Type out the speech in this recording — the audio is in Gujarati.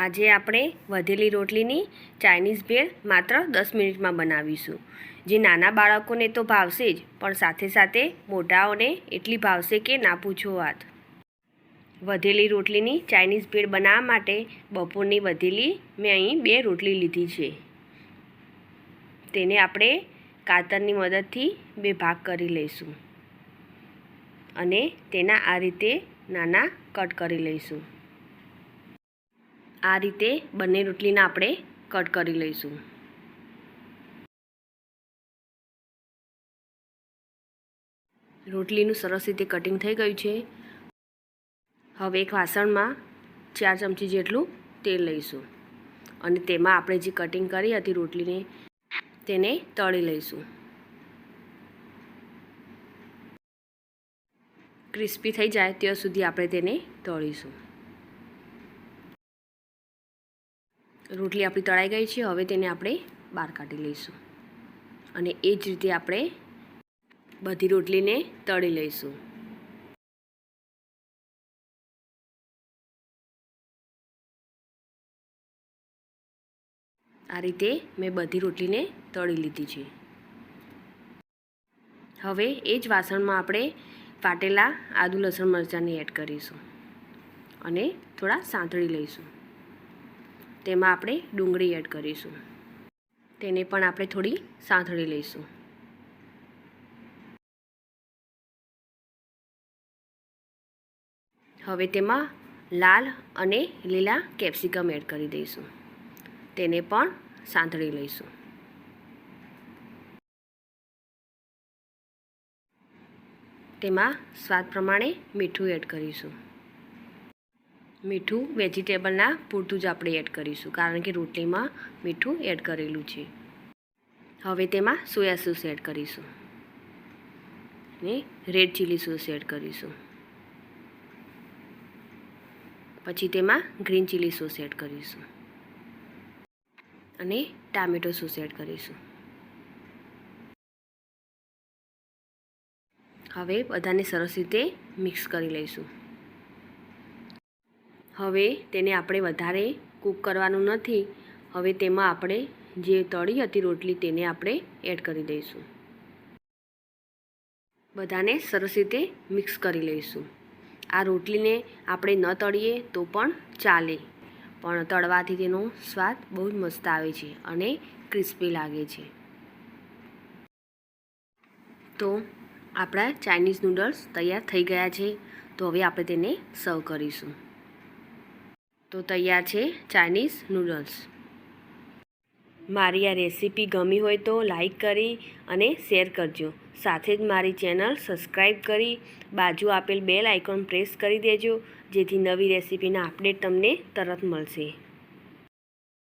આજે આપણે વધેલી રોટલીની ચાઇનીઝ ભેળ માત્ર 10 મિનિટમાં બનાવીશું, જે નાના બાળકોને તો ભાવશે જ, પણ સાથે સાથે મોટાઓને એટલી ભાવશે કે ના પૂછો વાત. વધેલી રોટલીની ચાઇનીઝ ભેળ બનાવવા માટે બપોરની વધેલી મેં અહીં 2 રોટલી લીધી છે. તેને આપણે કાતરની મદદથી 2 ભાગ કરી લઈશું અને તેના આ રીતે નાના કટ કરી લઈશું. આ રીતે બંને રોટલીને આપણે કટ કરી લઈશું. રોટલીનું સરસ રીતે કટિંગ થઈ ગયું છે. હવે એક વાસણમાં 4 ચમચી જેટલું તેલ લઈશું અને તેમાં આપણે જે કટિંગ કરી હતી રોટલીને તેને તળી લઈશું. ક્રિસ્પી થઈ જાય ત્યાં સુધી આપણે તેને તળીશું. રોટલી આપણી તળાઈ ગઈ છે. હવે તેને આપણે બહાર કાઢી લઈશું અને એ જ રીતે આપણે બધી રોટલીને તળી લઈશું. આ રીતે મેં બધી રોટલીને તળી લીધી છે. હવે એ જ વાસણમાં આપણે વાટેલા આદુ લસણ મરચાંને એડ કરીશું અને થોડા સાંતળી લઈશું. તેમાં આપણે ડુંગળી એડ કરીશું. તેને પણ આપણે થોડી સાંતળી લઈશું. હવે તેમાં લાલ અને લીલા કેપ્સિકમ એડ કરી દઈશું. તેને પણ સાંતળી લઈશું. તેમાં સ્વાદ પ્રમાણે મીઠું એડ કરીશું. મીઠું વેજીટેબલના પૂરતું જ આપણે એડ કરીશું, કારણ કે રોટલીમાં મીઠું એડ કરેલું છે. હવે તેમાં સોયા સોસ એડ કરીશું ને રેડ ચીલી સોસ એડ કરીશું. પછી તેમાં ગ્રીન ચીલી સોસ એડ કરીશું અને ટામેટો સોસ એડ કરીશું. હવે બધાને સરસ રીતે મિક્સ કરી લઈશું. હવે તેને આપણે વધારે કૂક કરવાનું નથી. હવે તેમાં આપણે જે તળી હતી રોટલી તેને આપણે એડ કરી દઈશું. બધાને સરસ રીતે મિક્સ કરી લઈશું. આ રોટલીને આપણે ન તળીએ તો પણ ચાલે, પણ તળવાથી તેનો સ્વાદ બહુ જ મસ્ત આવે છે અને ક્રિસ્પી લાગે છે. તો આપણા ચાઇનીઝ નૂડલ્સ તૈયાર થઈ ગયા છે. તો હવે આપણે તેને સર્વ કરીશું. તો તૈયાર છે ચાઇનીઝ નૂડલ્સ. મારી આ રેસીપી ગમી હોય તો લાઈક કરી અને શેર કરજો. સાથે જ મારી ચેનલ સબસ્ક્રાઈબ કરી બાજુ આપેલ બેલ આઇકોન પ્રેસ કરી દેજો, જેથી નવી રેસીપીના અપડેટ તમને તરત મળશે.